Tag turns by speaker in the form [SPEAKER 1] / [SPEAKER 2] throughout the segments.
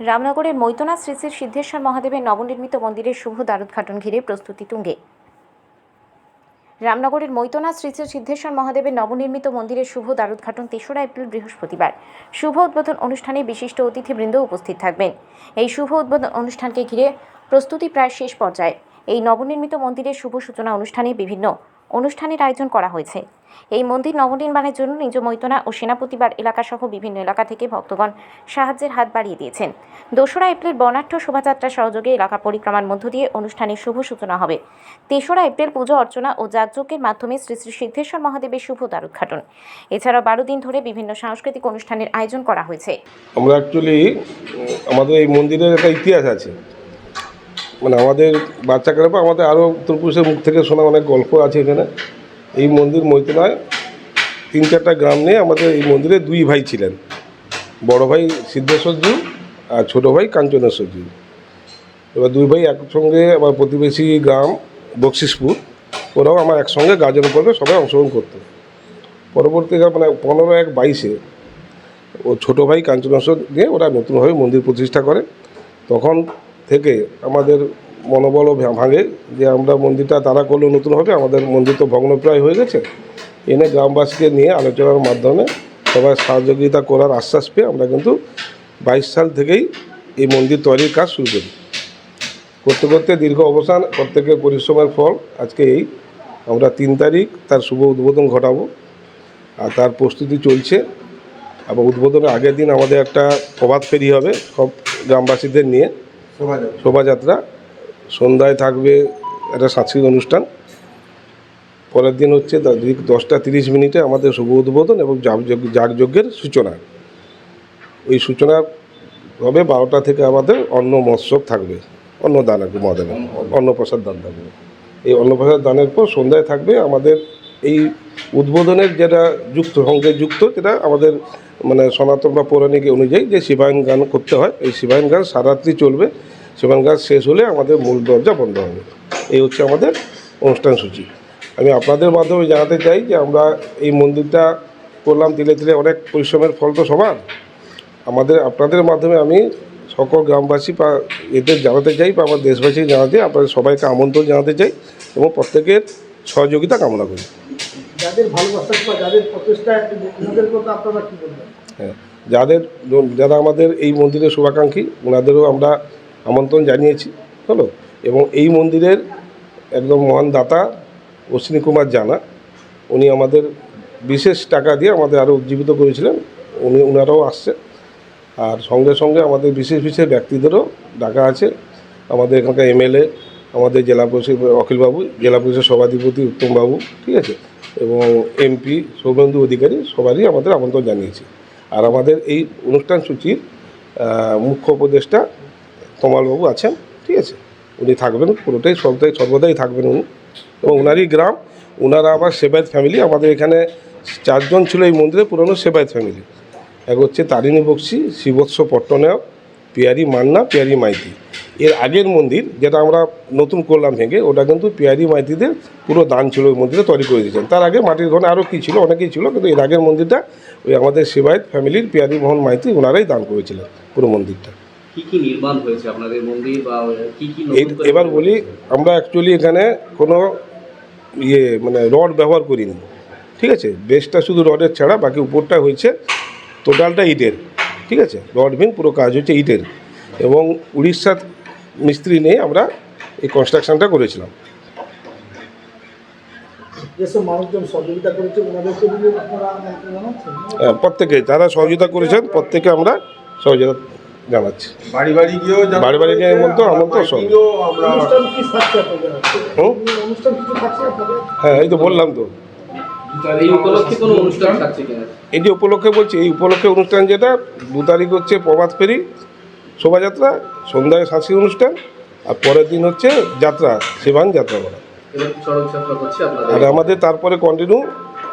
[SPEAKER 1] রামনগরের মৈতনাথ শ্রী শ্রী সিদ্ধেশ্বর মহাদেবের নবনির্মিত মন্দিরের শুভ দ্বারোদ্ঘাটন ঘিরে প্রস্তুতি তুঙ্গে। রামনগরের মৈতনাথ শ্রী শ্রী সিদ্ধেশ্বর মহাদেবের নবনির্মিত মন্দিরের শুভ দ্বারোদ্ঘাটন ৩রা এপ্রিল বৃহস্পতিবার। শুভ উদ্বোধন অনুষ্ঠানে বিশিষ্ট অতিথিবৃন্দ উপস্থিত থাকবেন। এই শুভ উদ্বোধন অনুষ্ঠানকে ঘিরে প্রস্তুতি প্রায় শেষ পর্যায়ে। এই নবনির্মিত মন্দিরের শুভ সূচনা অনুষ্ঠানে বিভিন্ন অনুষ্ঠানের আয়োজন করা হয়েছে। এই মন্দির নবনির্মাণের জন্য নিজ মৈতনা ও সেনাপতিবার এলাকাসহ বিভিন্ন এলাকা থেকে ভক্তগণ সাহায্যের হাত বাড়িয়ে দিয়েছেন। ২রা এপ্রিল বর্ণাঢ্য শোভাযাত্রা সহযোগে এলাকা পরিক্রমার মধ্য দিয়ে অনুষ্ঠানের শুভ সূচনা হবে। ৩রা এপ্রিল পুজো অর্চনা ও যাগযজ্ঞের মাধ্যমে শ্রী শ্রী সিদ্ধেশ্বর মহাদেবের শুভ দ্বারোদ্ঘাটন। এছাড়াও ১২ দিন ধরে বিভিন্ন সাংস্কৃতিক অনুষ্ঠানের আয়োজন করা হয়েছে।
[SPEAKER 2] আমরা অ্যাকচুয়ালি আমাদের এই মন্দিরের একটা ইতিহাস আছে, মানে আমাদের বাচ্চাকালে বা আমাদের আরও উত্তরপুরুষের মুখ থেকে শোনা অনেক গল্প আছে এখানে। এই মন্দির মৈতনায় ৩-৪টা গ্রাম নিয়ে আমাদের এই মন্দিরে দুই ভাই ছিলেন, বড় ভাই সিদ্ধেশ্বরজি আর ছোটো ভাই কাঞ্চনেশ্বরজি। এবার দুই ভাই একসঙ্গে আবার প্রতিবেশী গ্রাম বকশিসপুর, ওরাও আমার একসঙ্গে গাজন পর্বে সবাই অংশগ্রহণ করতো। পরবর্তীকালে মানে 15/1/22 ও ছোটো ভাই কাঞ্চনেশ্বর নিয়ে ওরা নতুনভাবে মন্দির প্রতিষ্ঠা করে। তখন থেকে আমাদের মনোবলও ভাঙে যে আমরা মন্দিরটা তারা করলেও নতুন হবে, আমাদের মন্দির তো ভগ্নপ্রায় হয়ে গেছে। এনে গ্রামবাসীকে নিয়ে আলোচনার মাধ্যমে সবাই সহযোগিতা করার আশ্বাস পেয়ে আমরা কিন্তু 22 সাল থেকেই এই মন্দির তৈরির কাজ শুরু করি। করতে করতে দীর্ঘ অবসান, প্রত্যেকের পরিশ্রমের ফল আজকে এই আমরা 3 তারিখ তার শুভ উদ্বোধন ঘটাবো। আর তার প্রস্তুতি চলছে। আবার উদ্বোধনের আগের দিন আমাদের একটা প্রভাত ফেরি হবে সব গ্রামবাসীদের নিয়ে, শোভাযাত্রা। সন্ধ্যায় থাকবে একটা সাংস্কৃতিক অনুষ্ঠান। পরের দিন হচ্ছে 10টা 30 আমাদের শুভ উদ্বোধন এবং যাগযজ্ঞের সূচনা। ওই সূচনা হবে 12টা থেকে আমাদের অন্ন মহোৎসব থাকবে, অন্নদান আর কি, মহাদেবের অন্নপ্রসাদ দান থাকবে। এই অন্নপ্রসাদ দানের পর সন্ধ্যায় থাকবে আমাদের এই উদ্বোধনের যেটা সঙ্গে যুক্ত যেটা আমাদের মানে সনাতন বা পৌরাণিক অনুযায়ী যে শিবায়ন গান করতে হয়, এই শিবায়ন গান সারারাত্রি চলবে। শিবায়ন গান শেষ হলে আমাদের মূল দরজা বন্ধ হবে। এই হচ্ছে আমাদের অনুষ্ঠান সূচি। আমি আপনাদের মাধ্যমে জানাতে চাই যে আমরা এই মন্দিরটা করলাম তিলে তিলে, অনেক পরিশ্রমের ফল তো সবার। আপনাদের মাধ্যমে আমি সকল গ্রামবাসী বা এদের জানাতে চাই বা আমার দেশবাসীকে জানাতে, আপনাদের সবাইকে আমন্ত্রণ জানাতে চাই এবং প্রত্যেকের সহযোগিতা কামনা করি। হ্যাঁ, যারা আমাদের এই মন্দিরের শুভাকাঙ্ক্ষী ওনাদেরও আমরা আমন্ত্রণ জানিয়েছি, হলো। এবং এই মন্দিরের একদম মহান দাতা অশ্বিনী কুমার জানা, উনি আমাদের বিশেষ টাকা দিয়ে আমাদের আরও উজ্জীবিত করেছিলেন, ওনারাও আসছে। আর সঙ্গে সঙ্গে আমাদের বিশেষ বিশেষ ব্যক্তিদেরও ডাকা আছে। আমাদের এখানকার MLA, আমাদের জেলা পরিষদ অখিলবাবু, জেলা পরিষদ সভাধিপতি উত্তমবাবু, ঠিক আছে, এবং MP সৌমেন্দু অধিকারী, সবারই আমাদের আমন্ত্রণ জানিয়েছি। আর আমাদের এই অনুষ্ঠান সূচির মুখ্য উপদেষ্টা তমালবাবু আছেন, ঠিক আছে, উনি থাকবেন পুরোটাই, সর্বদাই থাকবেন উনি। এবং ওনারই গ্রাম, ওনারা আবার সেবায়ত ফ্যামিলি। আমাদের এখানে 4 জন ছিল এই মন্দিরে পুরনো সেবায়ত ফ্যামিলি। এক হচ্ছে তারিণী বক্সি, শিবৎস পট্টনায়ক, পিয়ারি মান্না, পিয়ারি মাইতি। এর আগের মন্দির যেটা আমরা নতুন করলাম ভেঙে, ওটা কিন্তু পিয়ারি মাইতিদের পুরো দান ছিল, ওই মন্দিরে তৈরি করে দিয়েছেন। তার আগে মাটির ঘরে আরও কী ছিল, অনেকেই ছিল, কিন্তু এর আগের মন্দিরটা ওই আমাদের সেবায়ত ফ্যামিলির পিয়ারি মোহন মাইতি ওনারাই দান করেছিলেন পুরো মন্দিরটা।
[SPEAKER 3] কি নির্মাণ হয়েছে আপনাদের মন্দির বা কি
[SPEAKER 2] এবার বলি, আমরা অ্যাকচুয়ালি এখানে কোনো মানে রড ব্যবহার করিনি, ঠিক আছে। বেসটা শুধু রডের ছাড়া, বাকি উপরটা হয়েছে টোটালটা ইটের, ঠিক আছে। রড ভিন পুরো কাজ হচ্ছে ইটের, এবং উড়িষ্যার মিস্ত্রি নিয়ে আমরা এই কনস্ট্রাকশনটা করেছিলাম। হ্যাঁ, প্রত্যেকে যারা সহযোগিতা করেছেন প্রত্যেকে আমরা সহযোগিতা জানাচ্ছি।
[SPEAKER 4] বাড়ি বাড়ি
[SPEAKER 2] গিয়ে বলতো আমন্ত্রণ সব। হ্যাঁ, এই তো বললাম তো,
[SPEAKER 3] এই উপলক্ষে কোনো অনুষ্ঠান থাকছে কিনা?
[SPEAKER 2] এই যে উপলক্ষে বলছি, এই উপলক্ষে অনুষ্ঠান যেটা 2 তারিখ হচ্ছে প্রভাত ফেরি শোভাযাত্রা, সন্ধ্যায় সাংস্কৃতিক অনুষ্ঠান, আর পরের দিন হচ্ছে যাত্রা, শিবান যাত্রা করা। আর আমাদের তারপরে কন্টিনিউ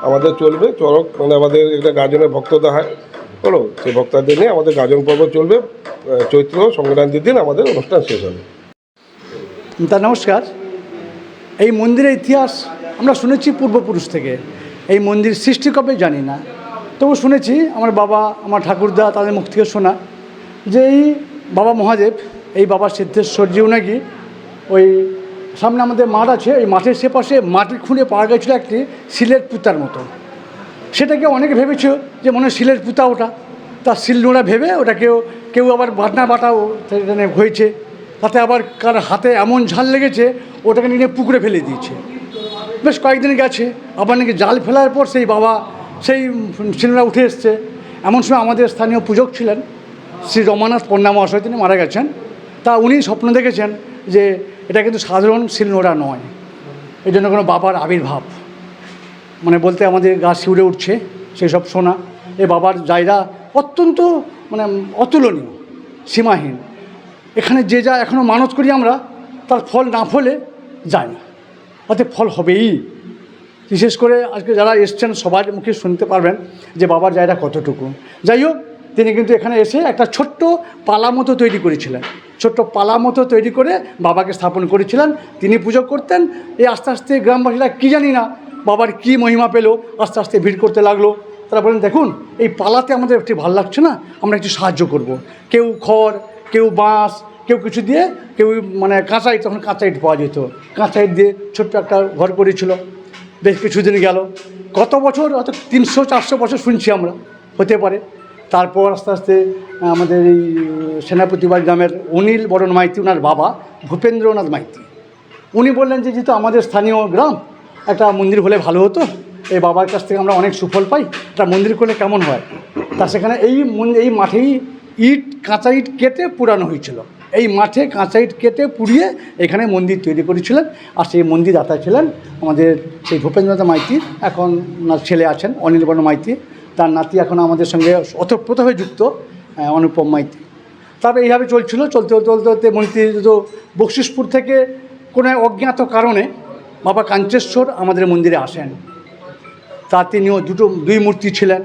[SPEAKER 2] আমাদের চলবে চড়ক, মানে আমাদের একটা গাজনের ভক্ততা হয়, হলো, সেই ভক্তদের নিয়ে আমাদের গাজন পর্ব চলবে। চৈত্র সংক্রান্তির দিন আমাদের অনুষ্ঠান শেষ হবে।
[SPEAKER 5] নমস্কার। এই মন্দিরের ইতিহাস আমরা শুনেছি পূর্বপুরুষ থেকে। এই মন্দির সৃষ্টি কবে জানি না, তবু শুনেছি আমার বাবা, আমার ঠাকুরদা, তাদের মুখ থেকে শোনা যে এই বাবা মহাদেব, এই বাবা সিদ্ধেশ্বরজিও নাকি ওই সামনে আমাদের মাঠ আছে, এই মাঠের সেপাশে মাটির খুঁড়ে পাওয়া গেছিলো একটি শিলের পুঁতার মতো। সেটাকে অনেকে ভেবেছে যে মনে হয় শিলের পুঁতা ওটা, তার শিল নোড়া ভেবে ওটাকেও কেউ আবার বাটনা বাটাও সেখানে হয়েছে, তাতে আবার কার হাতে এমন ঝাল লেগেছে ওটাকে নিয়ে পুকুরে ফেলে দিয়েছে। বেশ কয়েকদিন গেছে, আবার নাকি জাল ফেলার পর সেই বাবা সেই শিলনোড়া উঠে এসছে। এমন সময় আমাদের স্থানীয় পূজক ছিলেন শ্রী রমানাথ পণ্যা মহাশয়, তিনি মারা গেছেন। তা উনি স্বপ্ন দেখেছেন যে এটা কিন্তু সাধারণ শিলনোড়া নয়, এই জন্য কোনো বাবার আবির্ভাব, মানে বলতে আমাদের গা শিউরে উঠছে সেই সব শোনা। এই বাবার জায়গা অত্যন্ত মানে অতুলনীয়, সীমাহীন। এখানে যে যা এখনও মানত করি আমরা, তার ফল না ফলে যায় না, অতএব ফল হবেই। বিশেষ করে আজকে যারা এসছেন সবার মুখে শুনতে পারবেন যে বাবার জায়গা কতটুকু। যাই হোক, তিনি কিন্তু এখানে এসে একটা ছোট্ট পালা মতো তৈরি করেছিলেন, ছোট্ট পালা মতো তৈরি করে বাবাকে স্থাপন করেছিলেন। তিনি পুজো করতেন। এই আস্তে আস্তে গ্রামবাসীরা কী জানি না বাবার কী মহিমা পেল, আস্তে আস্তে ভিড় করতে লাগলো। তারা বলেন, দেখুন এই পালাতে আমাদের একটু ভালো লাগছে না, আমরা একটু সাহায্য করব। কেউ খড়, কেউ বাঁশ, কেউ কিছু দিয়ে, কেউ মানে কাঁচা ইট, তখন কাঁচা ইট পাওয়া যেত, কাঁচা ইট দিয়ে ছোট্ট একটা ঘর করেছিল। বেশ কিছুদিন গেল, কত বছর, অত 300-400 বছর শুনছি আমরা, হতে পারে। তারপর আস্তে আস্তে আমাদের এই সেনাপতিবাড়ি গ্রামের অনিল বরণ মাইতি, ওনার বাবা ভূপেন্দ্রনাথ মাইতি, উনি বললেন যে যেহেতু আমাদের স্থানীয় গ্রাম, একটা মন্দির হলে ভালো হতো, এই বাবার কাছ থেকে আমরা অনেক সুফল পাই, একটা মন্দির করলে কেমন হয়। তা সেখানে এই মাঠেই ইট, কাঁচা ইট কেটে পুরানো হয়েছিল। এই মাঠে কাঁচা ইট কেটে পুড়িয়ে এখানে মন্দির তৈরি করেছিলেন। আর সেই মন্দির দাতা ছিলেন আমাদের সেই ভূপেন্দ্রনাথ মাইতি। এখন ওনার ছেলে আছেন অনিল বর্ণ মাইতি, তার নাতি এখন আমাদের সঙ্গে ওতপ্রোতভাবে যুক্ত অনুপম মাইতি। তারপরে এইভাবে চলছিল, চলতে চলতে মন্দির তো বকশিসপুর থেকে কোনো অজ্ঞাত কারণে বাবা কাঞ্চেশ্বর আমাদের মন্দিরে আসেন। তার তিনিও দুই মূর্তি ছিলেন,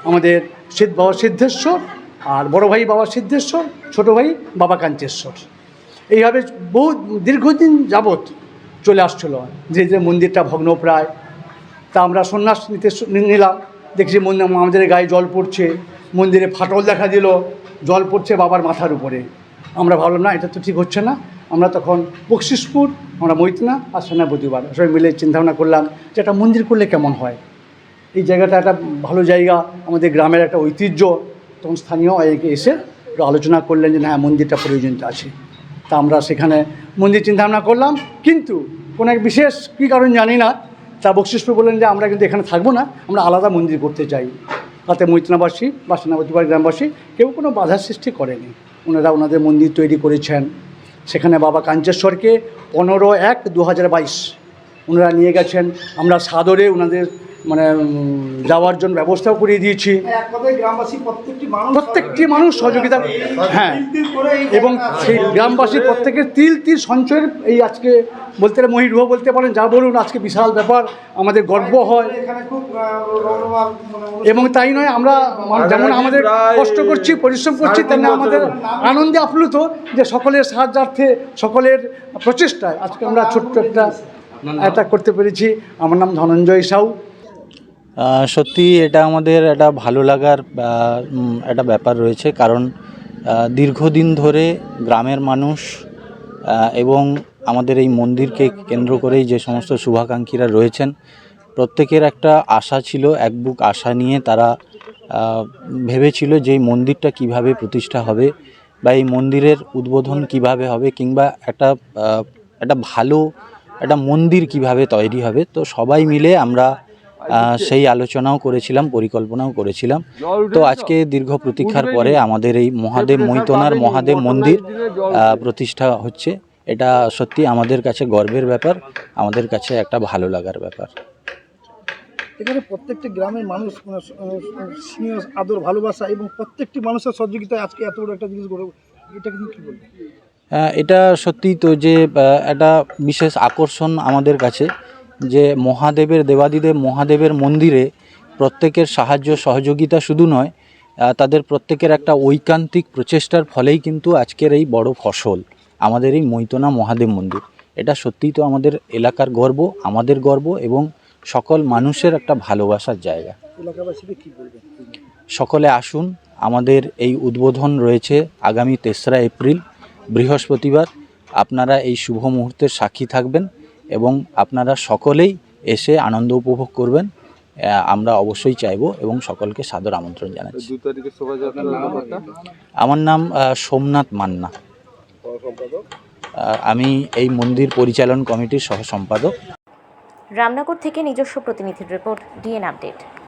[SPEAKER 5] আমাদের বাবা সিদ্ধেশ্বর আর বড় ভাই বাবা সিদ্ধেশ্বর, ছোট ভাই বাবা কাঞ্চেশ্বর। এইভাবে বহু দীর্ঘদিন যাবৎ চলে আসছিল। যে মন্দিরটা ভগ্নপ্রায়, তা আমরা সন্ন্যাস নিলাম, দেখছি মন্দির আমাদের গায়ে জল পড়ছে, মন্দিরে ফাটল দেখা দিল, জল পড়ছে বাবার মাথার উপরে। আমরা ভাবলাম না, এটা তো ঠিক হচ্ছে না। আমরা তখন বকশিসপুর, আমরা মৈতনা আর সেনাপতিবাড়ি সবাই মিলে চিন্তাভাবনা করলাম যে একটা মন্দির করলে কেমন হয়। এই জায়গাটা একটা ভালো জায়গা, আমাদের গ্রামের একটা ঐতিহ্য। তখন স্থানীয় এসে আলোচনা করলেন যে হ্যাঁ, মন্দিরটা প্রয়োজনীয়তা আছে। তা আমরা সেখানে মন্দির চিন্তাভাবনা করলাম, কিন্তু কোনো এক বিশেষ কী কারণ জানি না, তা বকশিসপুর বললেন যে আমরা কিন্তু এখানে থাকবো না, আমরা আলাদা মন্দির করতে চাই। তাতে মৈতনাবাসী বা সেনাপতিবাড়ি গ্রামবাসী কেউ কোনো বাধার সৃষ্টি করেনি। ওনারা ওনাদের মন্দির তৈরি করেছেন। সেখানে বাবা কাঞ্চেশ্বরকে 15/1/2022 ওনারা নিয়ে গেছেন। আমরা সাদরে ওনাদের মানে যাওয়ার জন্য ব্যবস্থাও করিয়ে দিয়েছি। প্রত্যেকটি মানুষ সহযোগিতা, হ্যাঁ, এবং সেই গ্রামবাসীর প্রত্যেকের তিল সঞ্চয়ের এই আজকে বলতে মহিরুহ বলতে পারেন, যা বলুন, আজকে বিশাল ব্যাপার, আমাদের গর্ব হয়। এবং তাই নয়, আমরা যেমন আমাদের কষ্ট করছি, পরিশ্রম করছি, তেমনি আমাদের আনন্দে আপ্লুত যে সকলের সাহায্যার্থে, সকলের প্রচেষ্টায় আজকে আমরা ছোট্ট একটা করতে পেরেছি। আমার নাম ধনঞ্জয় সাউ।
[SPEAKER 4] সত্যি এটা আমাদের একটা ভালো লাগার একটা ব্যাপার রয়েছে, কারণ দীর্ঘদিন ধরে গ্রামের মানুষ এবং আমাদের এই মন্দিরকে কেন্দ্র করেই যে সমস্ত শুভাকাঙ্ক্ষীরা রয়েছেন, প্রত্যেকের একটা আশা ছিল, এক বুক আশা নিয়ে তারা ভেবেছিল যে এই মন্দিরটা কিভাবে প্রতিষ্ঠা হবে বা এই মন্দিরের উদ্বোধন কিভাবে হবে, কিংবা একটা ভালো একটা মন্দির কিভাবে তৈরি হবে। তো সবাই মিলে আমরা সেই আলোচনাও করেছিলাম, পরিকল্পনাও করেছিলাম। তো আজকে দীর্ঘ প্রতীক্ষার পরে আমাদের এই মহাদেব মৈতনার মহাদেব মন্দির প্রতিষ্ঠা হচ্ছে। এটা সত্যি আমাদের কাছে গর্বের ব্যাপার, আমাদের কাছে একটা ভালো লাগার ব্যাপার।
[SPEAKER 6] এখানে প্রত্যেকটি গ্রামের মানুষ স্নেহ, আদর, ভালোবাসা এবং প্রত্যেকটি মানুষের সহযোগিতায় আজকে এত বড় একটা জিনিস গড়ে, এটা কিন্তু কী বলবেন?
[SPEAKER 4] এটা সত্যি তো যে একটা বিশেষ আকর্ষণ আমাদের কাছে, যে মহাদেবের দেবাদিদেব মহাদেবের মন্দিরে প্রত্যেকের সাহায্য সহযোগিতা শুধু নয়, তাদের প্রত্যেকের একটা ঐকান্তিক প্রচেষ্টার ফলেই কিন্তু আজকের এই বড় ফসল আমাদের এই মৈতনা মহাদেব মন্দির। এটা সত্যিই তো আমাদের এলাকার গর্ব, আমাদের গর্ব এবং সকল মানুষের একটা ভালোবাসার জায়গা।
[SPEAKER 6] এলাকাবাসীকে কী বলবেন?
[SPEAKER 4] সকলে আসুন। আমাদের এই উদ্বোধন রয়েছে আগামী 3রা এপ্রিল বৃহস্পতিবার। আপনারা এই শুভ মুহূর্তের সাক্ষী থাকবেন এবং আপনারা সকলেই এসে আনন্দ উপভোগ করবেন। আমরা অবশ্যই চাইব এবং সকলকে সাদর আমন্ত্রণ জানাচ্ছি।
[SPEAKER 2] 2 তারিখের শোভাযাত্রা ব্যাপারটা
[SPEAKER 4] আমার নাম সোমনাথ মান্না। আমি এই মন্দির পরিচালন কমিটির সহ সম্পাদক।
[SPEAKER 1] রামনগর থেকে নিজস্ব প্রতিনিধির রিপোর্ট, ডিএন আপডেট।